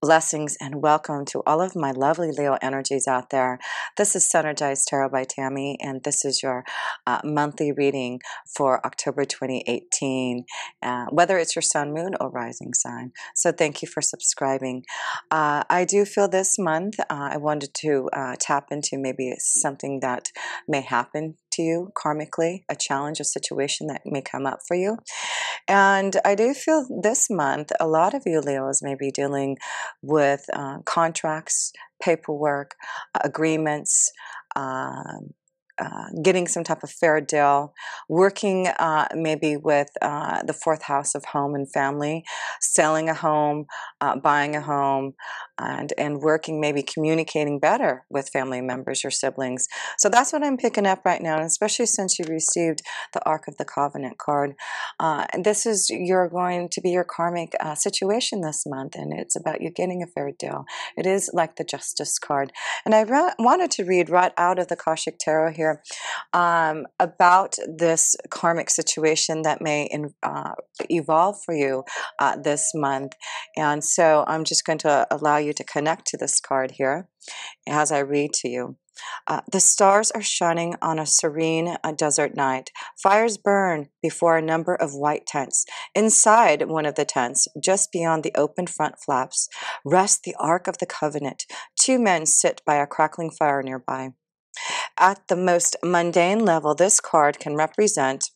Blessings and welcome to all of my lovely Leo energies out there. This is Synergized Tarot by Tammy, and this is your monthly reading for October 2018, whether it's your sun, moon, or rising sign. So thank you for subscribing. I do feel this month I wanted to tap into maybe something that may happen to you karmically, a challenge, a situation that may come up for you. And I do feel this month a lot of you Leos may be dealing with contracts, paperwork, agreements, getting some type of fair deal, working maybe with the fourth house of home and family, selling a home, buying a home, and working, maybe communicating better with family members or siblings. So that's what I'm picking up right now, and especially since you received the Ark of the Covenant card. And this is going to be your karmic situation this month, and it's about you getting a fair deal. It is like the Justice card. And I wanted to read right out of the Akashic Tarot here about this karmic situation that may evolve for you this month. And so I'm just going to allow you to connect to this card here as I read to you. The stars are shining on a serene desert night. Fires burn before a number of white tents. Inside one of the tents, just beyond the open front flaps, rests the Ark of the Covenant. Two men sit by a crackling fire nearby. At the most mundane level, this card can represent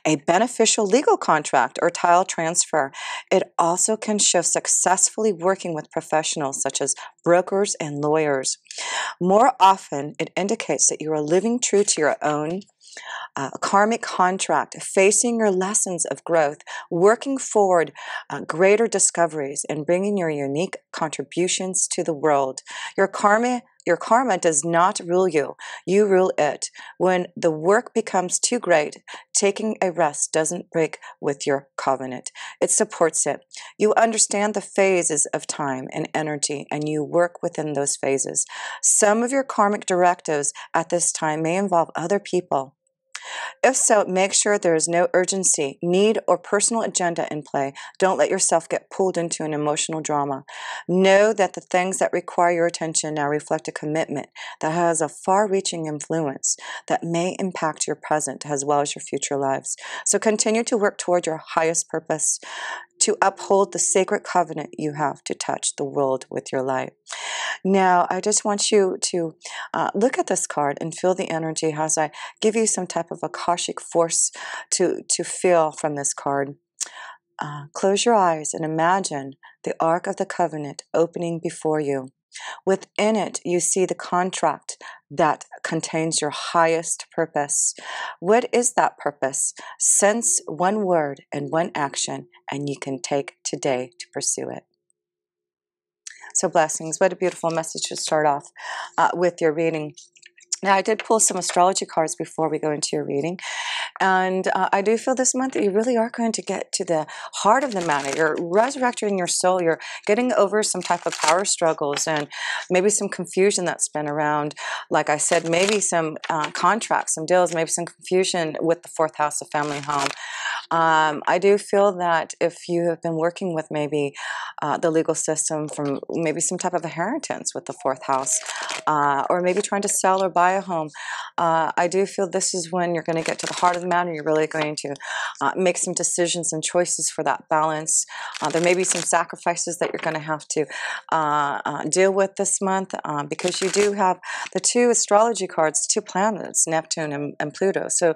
a beneficial legal contract or tile transfer. It also can show successfully working with professionals such as brokers and lawyers. More often, it indicates that you are living true to your own karmic contract, facing your lessons of growth, working forward greater discoveries, and bringing your unique contributions to the world. Your karma does not rule you. You rule it. When the work becomes too great, taking a rest doesn't break with your covenant. It supports it. You understand the phases of time and energy, and you work within those phases. Some of your karmic directives at this time may involve other people. If so, make sure there is no urgency, need, or personal agenda in play. Don't let yourself get pulled into an emotional drama. Know that the things that require your attention now reflect a commitment that has a far-reaching influence that may impact your present as well as your future lives. So continue to work toward your highest purpose, to uphold the sacred covenant you have to touch the world with your light. Now, I just want you to look at this card and feel the energy as I give you some type of Akashic force to feel from this card. Close your eyes and imagine the Ark of the Covenant opening before you. Within it, you see the contract that contains your highest purpose. What is that purpose? Sense one word and one action, and you can take today to pursue it. So blessings. What a beautiful message to start off with your reading. Now, I did pull some astrology cards before we go into your reading, and I do feel this month that you really are going to get to the heart of the matter. You're resurrecting your soul. You're getting over some type of power struggles and maybe some confusion that's been around. Like I said, maybe some contracts, some deals, maybe some confusion with the fourth house of family home. I do feel that if you have been working with maybe the legal system from maybe some type of inheritance with the fourth house, or maybe trying to sell or buy a home, I do feel this is when you're going to get to the heart of the matter. You're really going to make some decisions and choices for that balance. There may be some sacrifices that you're going to have to deal with this month because you do have the two astrology cards, two planets, Neptune and Pluto. So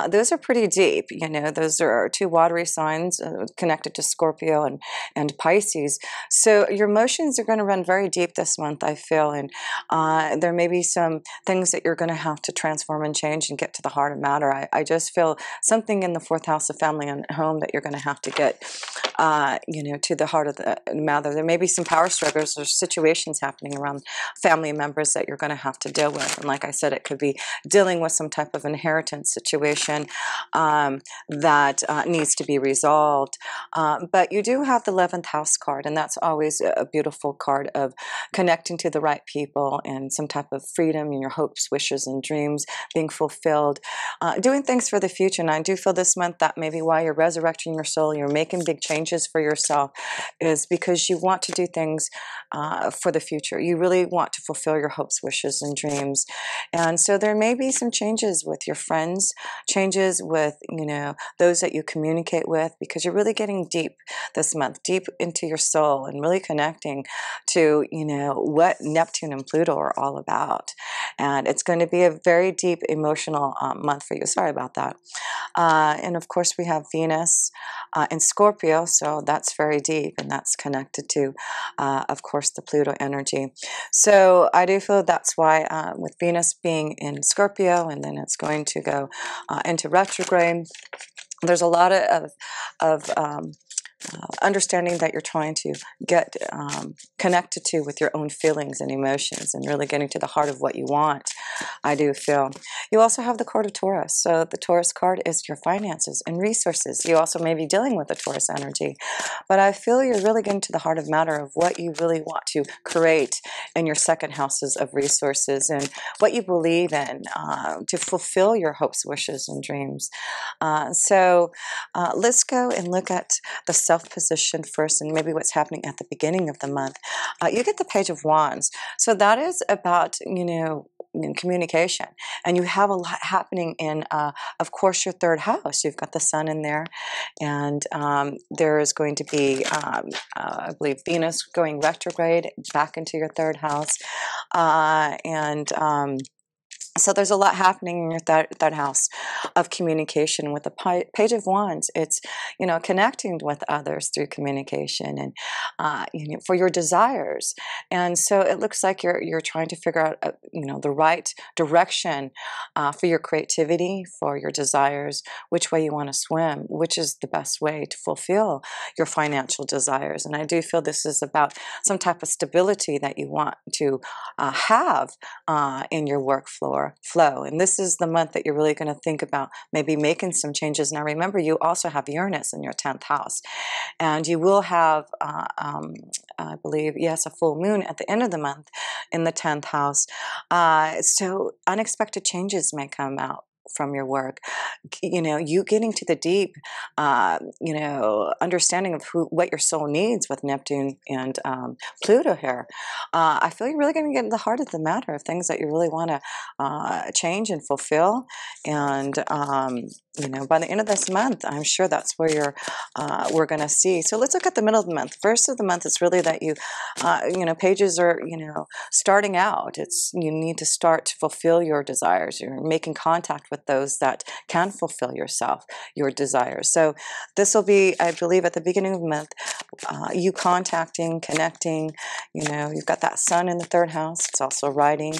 those are pretty deep. You know, those are two watery signs connected to Scorpio and Pisces. So your emotions are going to run very deep this month, I feel, and there may be some things that you're going to have to transform and change and get to the heart of matter. I just feel something in the fourth house of family and home that you're going to have to get, to the heart of the matter. There may be some power struggles or situations happening around family members that you're going to have to deal with. And like I said, it could be dealing with some type of inheritance situation that needs to be resolved. But you do have the 11th house card, and that's always a beautiful card of connecting to the right people feel in some type of freedom in your hopes, wishes, and dreams being fulfilled, doing things for the future. And I do feel this month that maybe why you're resurrecting your soul, you're making big changes for yourself, is because you want to do things for the future. You really want to fulfill your hopes, wishes, and dreams. And so there may be some changes with your friends, changes with, those that you communicate with, because you're really getting deep this month, deep into your soul, and really connecting to, what Neptune and Pluto are all about. And it's going to be a very deep emotional month for you. Sorry about that. And of course, we have Venus in Scorpio, so that's very deep, and that's connected to, of course, the Pluto energy. So I do feel that's why with Venus being in Scorpio, and then it's going to go into retrograde, there's a lot of understanding that you're trying to get connected to with your own feelings and emotions, and really getting to the heart of what you want. I do feel. You also have the card of Taurus. So the Taurus card is your finances and resources. You also may be dealing with the Taurus energy. But I feel you're really getting to the heart of matter of what you really want to create in your second houses of resources, and what you believe in to fulfill your hopes, wishes, and dreams. So let's go and look at the self position first, and maybe what's happening at the beginning of the month. You get the Page of Wands. So that is about, in communication, and you have a lot happening in of course, your third house. You've got the sun in there, and there is going to be I believe Venus going retrograde back into your third house, and so there's a lot happening in your third house of communication with the Page of Wands. It's, connecting with others through communication, and, for your desires. And so it looks like you're trying to figure out, the right direction for your creativity, for your desires, which way you want to swim, which is the best way to fulfill your financial desires. And I do feel this is about some type of stability that you want to have in your work flow. And this is the month that you're really going to think about maybe making some changes. Now remember, you also have Uranus in your 10th house, and you will have I believe, yes, a full moon at the end of the month in the 10th house. So unexpected changes may come out from your work. You getting to the deep, understanding of what your soul needs with Neptune and Pluto here. I feel you're really going to get into the heart of the matter of things that you really want to change and fulfill. And by the end of this month, I'm sure that's where we're going to see. So let's look at the middle of the month. First of the month is really that pages are, starting out. You need to start to fulfill your desires. You're making contact with those that can fulfill your desires. So this will be, I believe, at the beginning of the month, you contacting, connecting. You've got that sun in the third house. It's also writing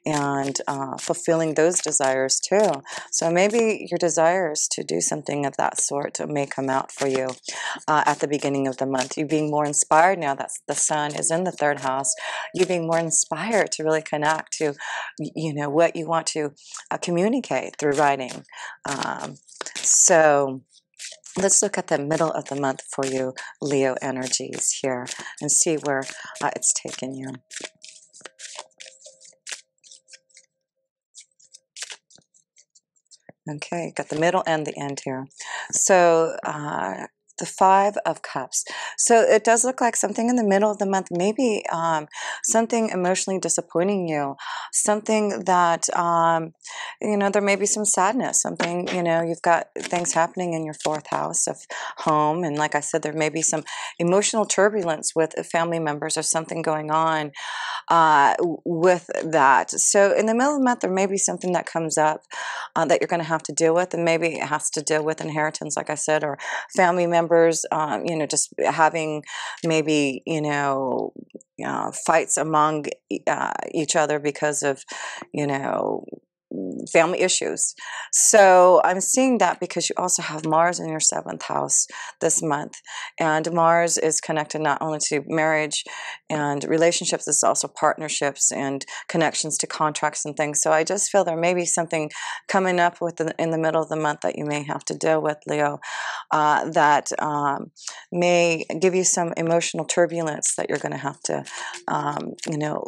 and fulfilling those desires too. So maybe your desires to do something of that sort may come out for you at the beginning of the month. You being more inspired now that the sun is in the third house. You being more inspired to really connect to, what you want to communicate through writing. So let's look at the middle of the month for you, Leo energies here, and see where it's taken you. Okay, got the middle and the end here. So the Five of Cups. So it does look like something in the middle of the month, maybe something emotionally disappointing you, something that, there may be some sadness, something, you've got things happening in your fourth house of home. And like I said, there may be some emotional turbulence with family members or something going on with that. So in the middle of the month, there may be something that comes up that you're going to have to deal with, and maybe it has to deal with inheritance, like I said, or family members, just having maybe, fights among each other because of, family issues. So I'm seeing that because you also have Mars in your 7th house this month. And Mars is connected not only to marriage and relationships, it's also partnerships and connections to contracts and things. So I just feel there may be something coming up in the middle of the month that you may have to deal with, Leo, that may give you some emotional turbulence that you're going to have to,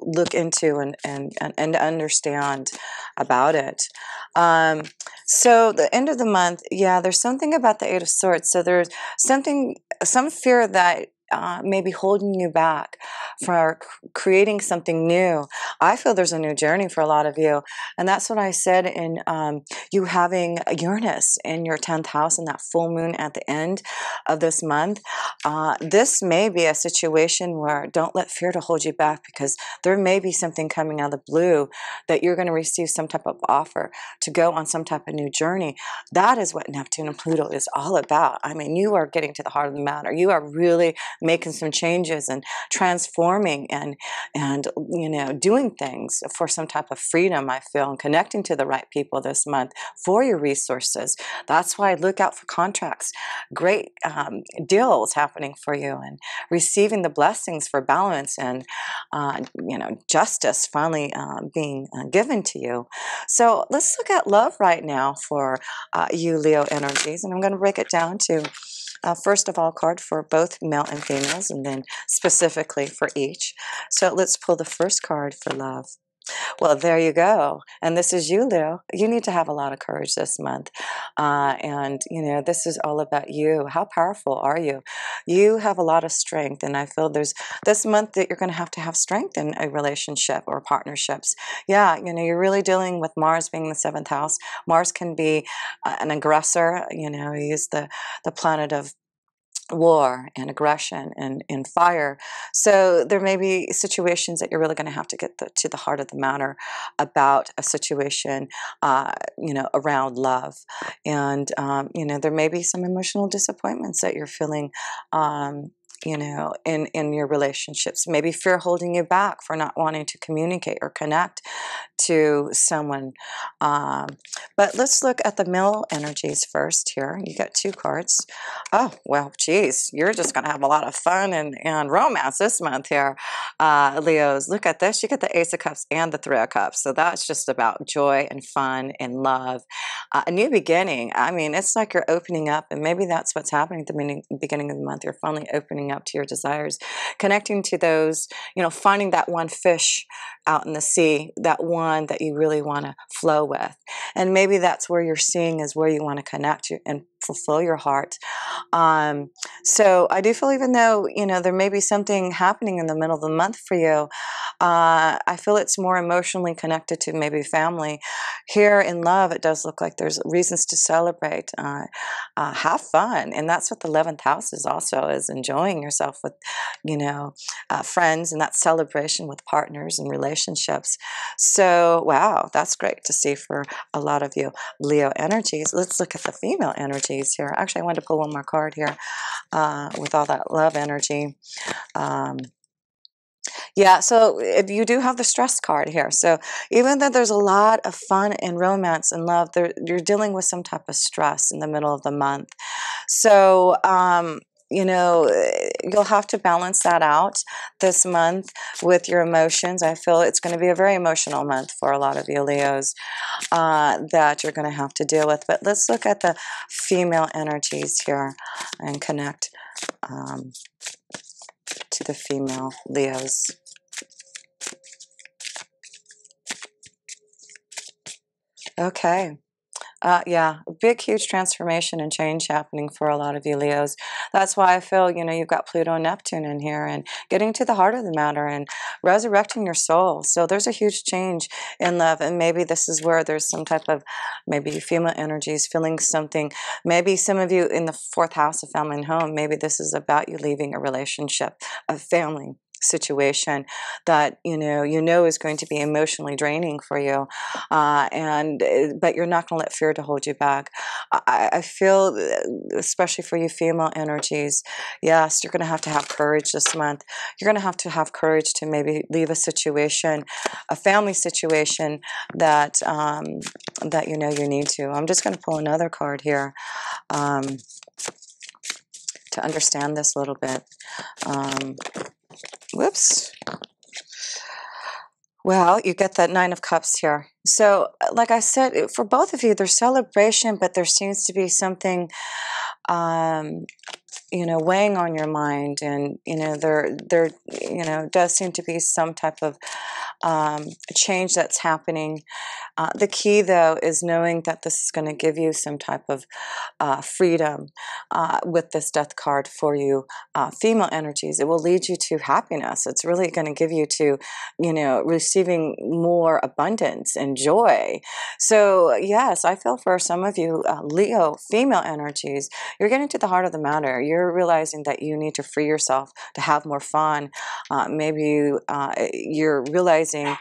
look into and understand about it. So the end of the month, yeah, there's something about the 8 of Swords. So there's some fear that may be holding you back for creating something new. I feel there's a new journey for a lot of you. And that's what I said in you having Uranus in your 10th house and that full moon at the end of this month. This may be a situation where don't let fear to hold you back, because there may be something coming out of the blue that you're going to receive some type of offer to go on some type of new journey. That is what Neptune and Pluto is all about. I mean, you are getting to the heart of the matter. You are really making some changes and transforming and doing things for some type of freedom, I feel, and connecting to the right people this month for your resources. That's why I look out for contracts, great deals happening for you, and receiving the blessings for balance and justice finally being given to you. So let's look at love right now for you Leo energies, and I'm going to break it down to first of all, card for both male and females, and then specifically for each. So let's pull the first card for love. Well, there you go. And this is you, Leo. You need to have a lot of courage this month. This is all about you. How powerful are you? You have a lot of strength. And I feel there's this month that you're going to have strength in a relationship or partnerships. Yeah, you're really dealing with Mars being the 7th house. Mars can be an aggressor. He's the planet of war and aggression and fire. So there may be situations that you're really going to have to get to the heart of the matter about a situation, around love. And, there may be some emotional disappointments that you're feeling, in your relationships. Maybe fear holding you back for not wanting to communicate or connect to someone. But let's look at the male energies first here. You got 2 cards. Oh, well, geez, you're just going to have a lot of fun and romance this month here, Leos. Look at this. You get the Ace of Cups and the 3 of Cups. So that's just about joy and fun and love. A new beginning. I mean, it's like you're opening up, and maybe that's what's happening at the beginning of the month. You're finally opening up to your desires, connecting to those, finding that one fish out in the sea, that one that you really want to flow with. And maybe that's where you're seeing is where you want to connect and fulfill your heart. So I do feel, even though, there may be something happening in the middle of the month for you, I feel it's more emotionally connected to maybe family. Here in love, it does look like there's reasons to celebrate, have fun. And that's what the 11th house is also, is enjoying yourself with, friends, and that celebration with partners and relationships. So, wow, that's great to see for a lot of you Leo energies. Let's look at the female energies here. Actually, I wanted to pull one more card here with all that love energy. Yeah, so if you do have the stress card here. So even though there's a lot of fun and romance and love, you're dealing with some type of stress in the middle of the month. So, you'll have to balance that out this month with your emotions. I feel it's going to be a very emotional month for a lot of you Leos that you're going to have to deal with. But let's look at the female energies here and connect to the female Leos. Okay. Yeah, big, huge transformation and change happening for a lot of you Leos. That's why I feel, you've got Pluto and Neptune in here, and getting to the heart of the matter and resurrecting your soul. So there's a huge change in love, and maybe this is where there's some type of maybe female energies feeling something. Maybe some of you in the 4th house of family and home, maybe this is about you leaving a relationship, a family. situation that is going to be emotionally draining for you, but you're not going to let fear to hold you back. I feel, especially for you female energies, yes, you're going to have courage this month. You're going to have courage to maybe leave a situation, a family situation that that you need to. I'm just going to pull another card here to understand this a little bit. Whoops. Well, you get that Nine of Cups here. So, like I said, for both of you, there's celebration, but there seems to be something, weighing on your mind, and there does seem to be some type of change that's happening. The key, though, is knowing that this is going to give you some type of freedom with this Death card for you female energies. It will lead you to happiness. It's really going to give you to, receiving more abundance and joy. So, yes, I feel for some of you Leo female energies, you're getting to the heart of the matter. You're realizing that you need to free yourself to have more fun. Maybe you're realizing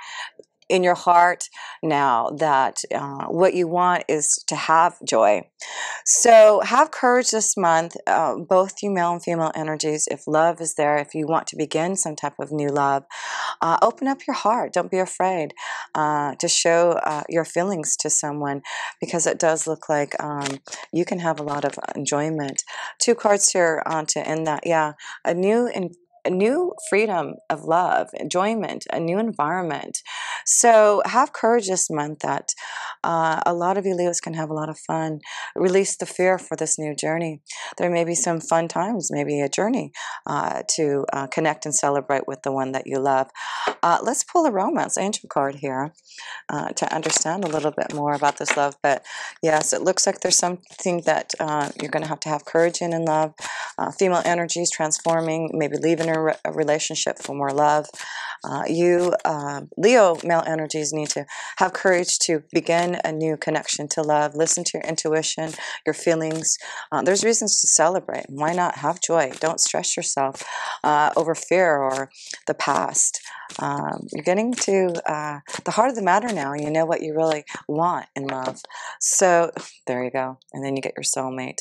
in your heart now that what you want is to have joy. So have courage this month, both you male and female energies. If love is there, if you want to begin some type of new love, open up your heart. Don't be afraid to show your feelings to someone, because it does look like you can have a lot of enjoyment. Two cards here to end that. Yeah, a new freedom of love, enjoyment, a new environment. So have courage this month that a lot of you Leos can have a lot of fun. Release the fear for this new journey. There may be some fun times, maybe a journey to connect and celebrate with the one that you love. Let's pull a romance angel card here to understand a little bit more about this love. But yes, it looks like there's something that you're going to have courage in love. Female energies transforming, maybe leaving a relationship for more love. You Leo male energies need to have courage to begin a new connection to love. Listen to your intuition, your feelings. There's reasons to celebrate. Why not have joy? Don't stress yourself over fear or the past. You're getting to the heart of the matter now. You know what you really want in love. So there you go. And then you get your soulmate.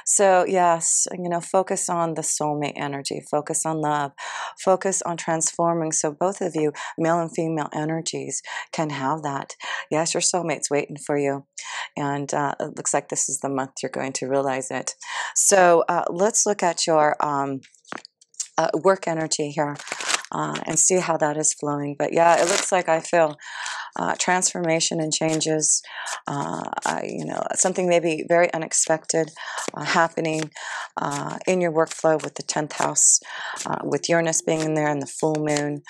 So yes, focus on the soulmate energy. Focus on love. Focus on transforming. So both of you, male and female energies, can have that. Yes, your soulmate's waiting for you. And it looks like this is the month you're going to realize it. So let's look at your work energy here. And see how that is flowing. But yeah, it looks like I feel transformation and changes. Something maybe very unexpected happening in your workflow with the 10th house, with Uranus being in there and the full moon.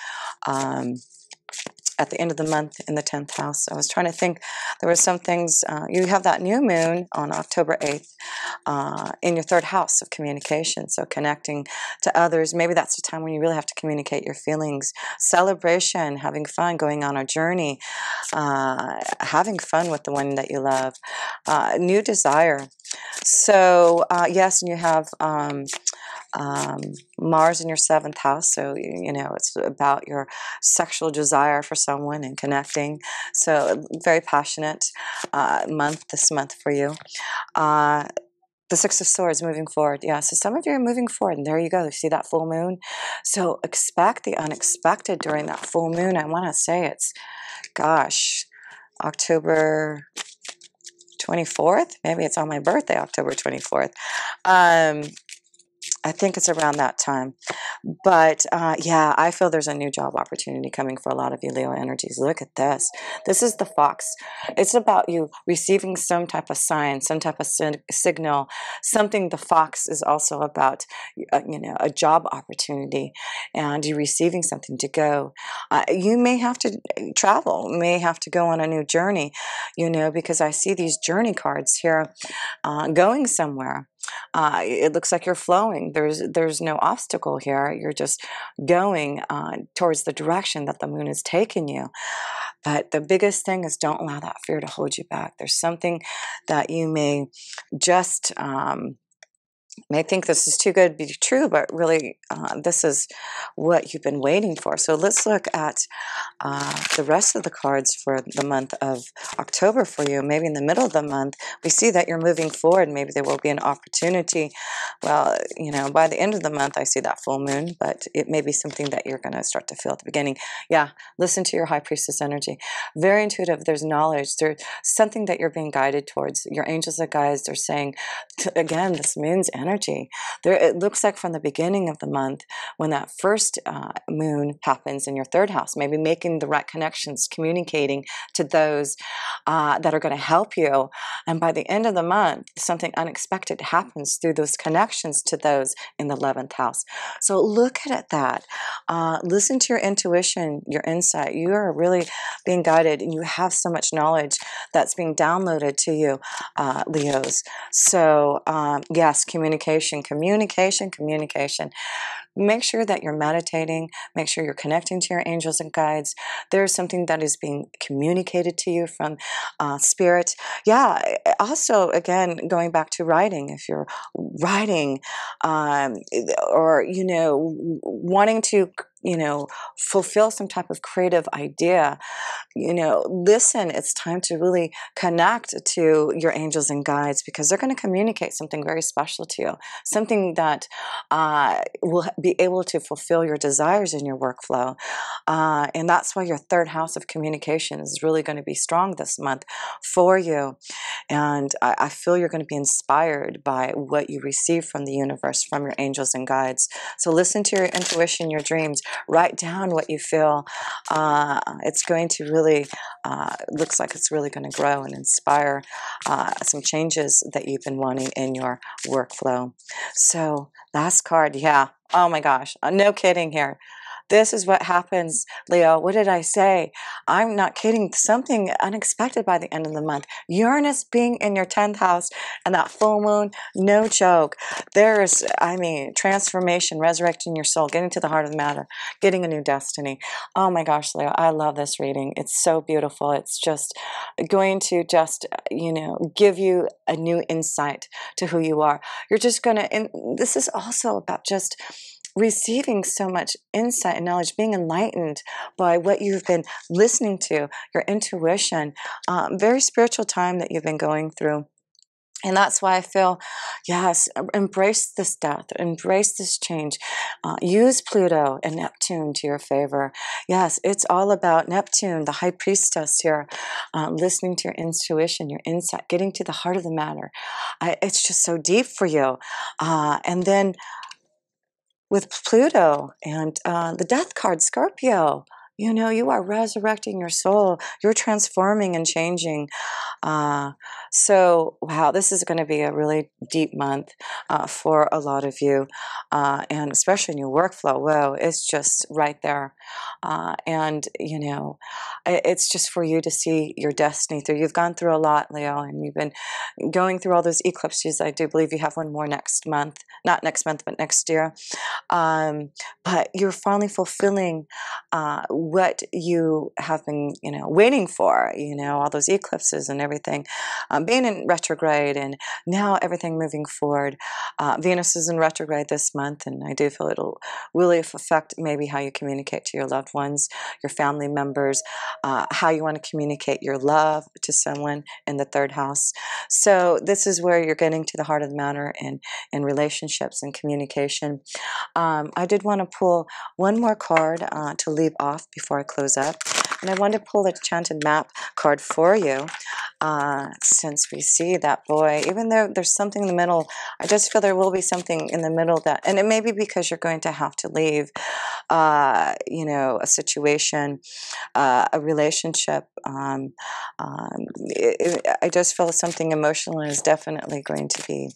At the end of the month in the 10th house. I was trying to think, there were some things, you have that new moon on October 8th in your 3rd house of communication, so connecting to others. Maybe that's the time when you really have to communicate your feelings. Celebration, having fun, going on a journey, having fun with the one that you love. New desire. So, yes, and you have Mars in your 7th house, so it's about your sexual desire for someone and connecting. So very passionate this month for you. The Six of Swords, moving forward. Yeah, so some of you are moving forward, and there you go. You see that full moon? So expect the unexpected during that full moon. I want to say it's, gosh, October 24th? Maybe it's on my birthday, October 24th. I think it's around that time. But yeah, I feel there's a new job opportunity coming for a lot of you Leo energies. Look at this. This is the fox. It's about you receiving some type of sign, some type of signal. Something, the fox is also about, a job opportunity, and you receiving something to go. You may have to travel, may have to go on a new journey, because I see these journey cards here going somewhere. It looks like you're flowing. There's no obstacle here. You're just going towards the direction that the moon is taking you. But the biggest thing is, don't allow that fear to hold you back. There's something that you may just may think this is too good to be true, but really, this is what you've been waiting for. So let's look at the rest of the cards for the month of October for you. Maybe in the middle of the month, we see that you're moving forward. Maybe there will be an opportunity. Well, you know, by the end of the month, I see that full moon, but it may be something that you're going to start to feel at the beginning. Yeah, listen to your high priestess energy. Very intuitive. There's knowledge. There's something that you're being guided towards. Your angels and guides, they're saying, again, this moon's energy. There, it looks like from the beginning of the month, when that first moon happens in your third house, maybe making the right connections, communicating to those that are going to help you. And by the end of the month, something unexpected happens through those connections to those in the 11th house. So look at that. Listen to your intuition, your insight. You are really being guided, and you have so much knowledge that's being downloaded to you, Leos. So yes, communication. Make sure that you're meditating. Make sure you're connecting to your angels and guides. There's something that is being communicated to you from spirit. Yeah, also, again, going back to writing, if you're writing or, you know, wanting to, you know, fulfill some type of creative idea, you know, listen, it's time to really connect to your angels and guides, because they're going to communicate something very special to you, something that will be able to fulfill your desires in your workflow. And that's why your third house of communication is really going to be strong this month for you. And I feel you're going to be inspired by what you receive from the universe, from your angels and guides. So listen to your intuition, your dreams, write down what you feel. It's going to really, looks like it's really going to grow and inspire some changes that you've been wanting in your workflow. So last card, yeah. Oh my gosh, no kidding here. This is what happens, Leo. What did I say? I'm not kidding. Something unexpected by the end of the month. Uranus being in your 10th house and that full moon, no joke. There's, I mean, transformation, resurrecting your soul, getting to the heart of the matter, getting a new destiny. Oh my gosh, Leo, I love this reading. It's so beautiful. It's just going to just, you know, give you a new insight to who you are. You're just going to, and this is also about just receiving so much insight and knowledge, being enlightened by what you've been listening to, your intuition, very spiritual time that you've been going through. And that's why I feel, yes, embrace this death, embrace this change. Use Pluto and Neptune to your favor. Yes, it's all about Neptune, the high priestess here, listening to your intuition, your insight, getting to the heart of the matter. It's just so deep for you. And then with Pluto and the death card, Scorpio, you know, you are resurrecting your soul. You're transforming and changing. So, wow, this is going to be a really deep month for a lot of you, and especially in your workflow. Whoa, it's just right there. And, you know, it's just for you to see your destiny through. You've gone through a lot, Leo, and you've been going through all those eclipses. I do believe you have one more next month. Not next month, but next year. But you're finally fulfilling what you have been, you know, waiting for, you know, all those eclipses and everything, being in retrograde, and now everything moving forward. Venus is in retrograde this month, and I do feel it'll really affect maybe how you communicate to your loved ones, your family members, how you want to communicate your love to someone in the third house. So this is where you're getting to the heart of the matter in relationships and communication. I did want to pull one more card to leave off before I close up. And I wanted to pull the Enchanted Map card for you, since we see that boy, even though there's something in the middle, I just feel there will be something in the middle that, and it may be because you're going to have to leave, you know, a situation, a relationship. I just feel something emotional is definitely going to be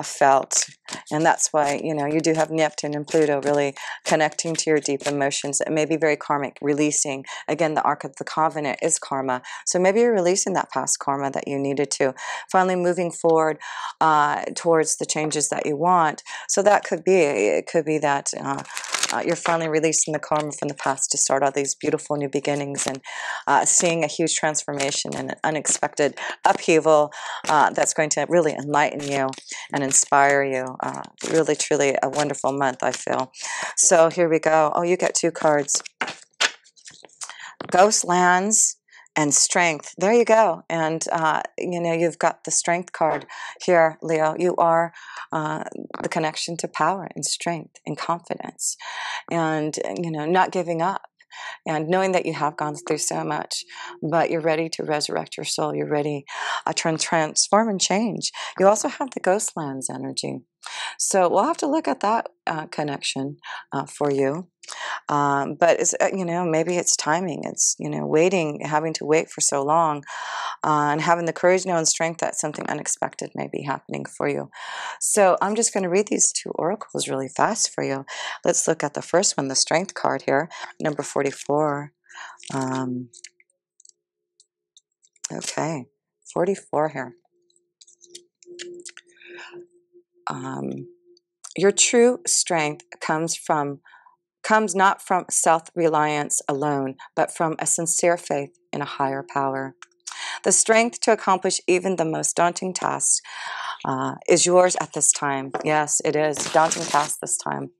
felt. And that's why, you know, you do have Neptune and Pluto really connecting to your deep emotions. It may be very karmic, releasing. Again, the Ark of the Covenant is karma. So maybe you're releasing that past karma that you needed to. Finally moving forward towards the changes that you want. So that could be, it could be that You're finally releasing the karma from the past to start all these beautiful new beginnings, and seeing a huge transformation and an unexpected upheaval that's going to really enlighten you and inspire you. Really, truly a wonderful month, I feel. So here we go. Oh, you get 2 cards. Ghost lands and strength. There you go. And, you've got the strength card here, Leo. You are the connection to power and strength and confidence and, not giving up. And knowing that you have gone through so much, but you're ready to resurrect your soul. You're ready to transform and change. You also have the ghost lands energy. So we'll have to look at that connection for you. But it's, maybe it's timing. It's, waiting, having to wait for so long, and having the courage, and strength that something unexpected may be happening for you. So I'm just going to read these 2 oracles really fast for you. Let's look at the first one, the strength card here, number 44. Okay, 44 here. Your true strength comes not from self-reliance alone, but from a sincere faith in a higher power. The strength to accomplish even the most daunting tasks is yours at this time. Yes, it is. Daunting task this time.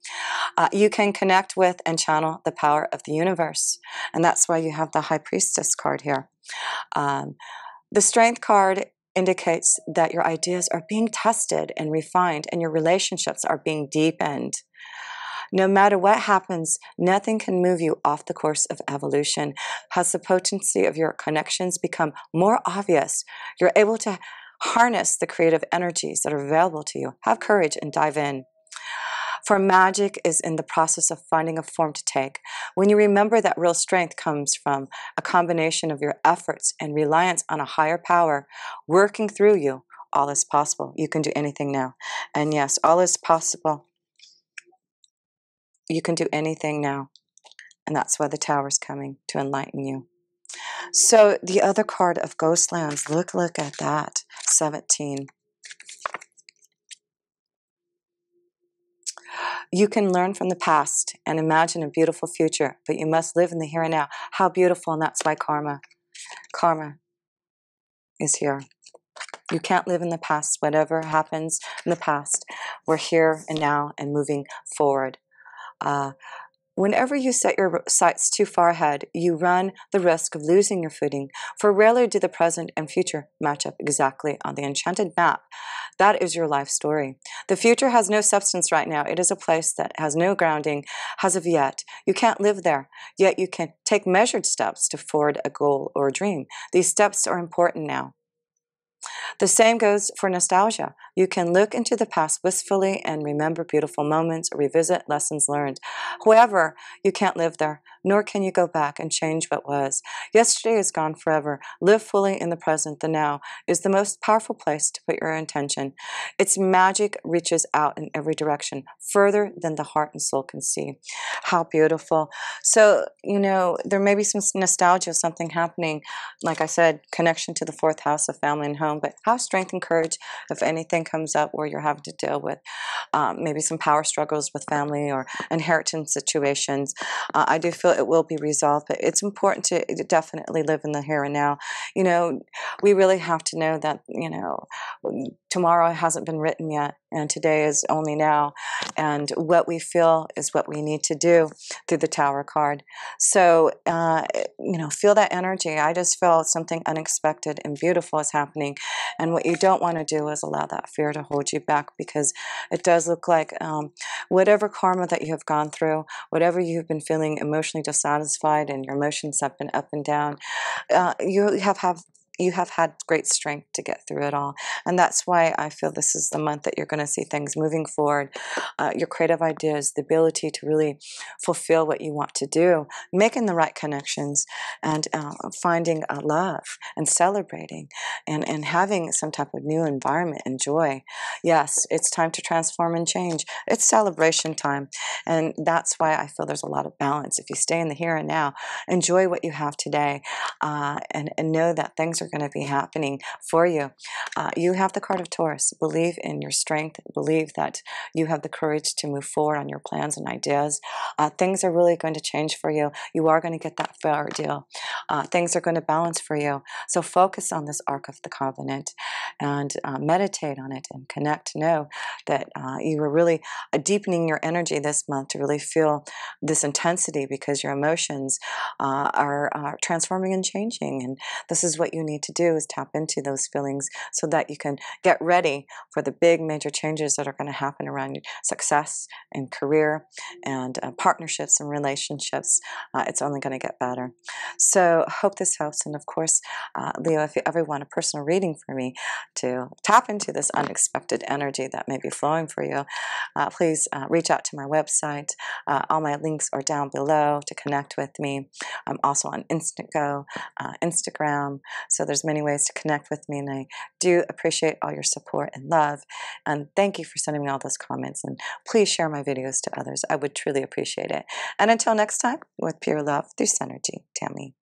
You can connect with and channel the power of the universe. And that's why you have the High Priestess card here. The Strength card indicates that your ideas are being tested and refined, and your relationships are being deepened. No matter what happens, nothing can move you off the course of evolution. As the potency of your connections become more obvious, you're able to harness the creative energies that are available to you. Have courage and dive in. For magic is in the process of finding a form to take. When you remember that real strength comes from a combination of your efforts and reliance on a higher power working through you, all is possible. You can do anything now. And yes, all is possible. You can do anything now. And that's why the Tower's coming, to enlighten you. So the other card of Ghostlands, look at that, 17. You can learn from the past and imagine a beautiful future, but you must live in the here and now. How beautiful, and that's why karma is here. You can't live in the past. Whatever happens in the past, we're here and now and moving forward. Whenever you set your sights too far ahead, you run the risk of losing your footing, for rarely do the present and future match up exactly on the enchanted map. That is your life story. The future has no substance right now. It is a place that has no grounding as of yet. You can't live there, yet you can take measured steps to forward a goal or a dream. These steps are important now. The same goes for nostalgia. You can look into the past wistfully and remember beautiful moments or revisit lessons learned. However, you can't live there, nor can you go back and change what was. Yesterday is gone forever. Live fully in the present. The now is the most powerful place to put your intention. Its magic reaches out in every direction, further than the heart and soul can see. How beautiful. So, there may be some nostalgia of something happening, like I said, connection to the 4th house of family and home, but have strength and courage if anything comes up where you're having to deal with maybe some power struggles with family or inheritance situations. I do feel it will be resolved, but it's important to definitely live in the here and now. We really have to know that, tomorrow hasn't been written yet, and today is only now, and what we feel is what we need to do through the Tower card. So, feel that energy. I just feel something unexpected and beautiful is happening, and what you don't want to do is allow that fear to hold you back, because it does look like whatever karma that you have gone through, whatever you've been feeling emotionally dissatisfied and your emotions have been up and down, you have had great strength to get through it all. And that's why I feel this is the month that you're going to see things moving forward. Your creative ideas, the ability to really fulfill what you want to do, making the right connections, and finding love and celebrating and having some type of new environment and joy. Yes, it's time to transform and change. It's celebration time. And that's why I feel there's a lot of balance. If you stay in the here and now, enjoy what you have today, and know that things are are going to be happening for you. You have the card of Taurus. Believe in your strength. Believe that you have the courage to move forward on your plans and ideas. Things are really going to change for you. You are going to get that fair deal. Things are going to balance for you. So focus on this Ark of the Covenant and meditate on it and connect to know that you are really deepening your energy this month to really feel this intensity, because your emotions are transforming and changing. And this is what you need to do, is tap into those feelings so that you can get ready for the big major changes that are going to happen around success and career and partnerships and relationships. It's only going to get better. So hope this helps. And of course, Leo, if you ever want a personal reading for me to tap into this unexpected energy that may be flowing for you, please reach out to my website. All my links are down below to connect with me. I'm also on Instagram. So there's many ways to connect with me, and I do appreciate all your support and love. And thank you for sending me all those comments. And please share my videos to others. I would truly appreciate it. And until next time, with pure love through Synergy, Tammy.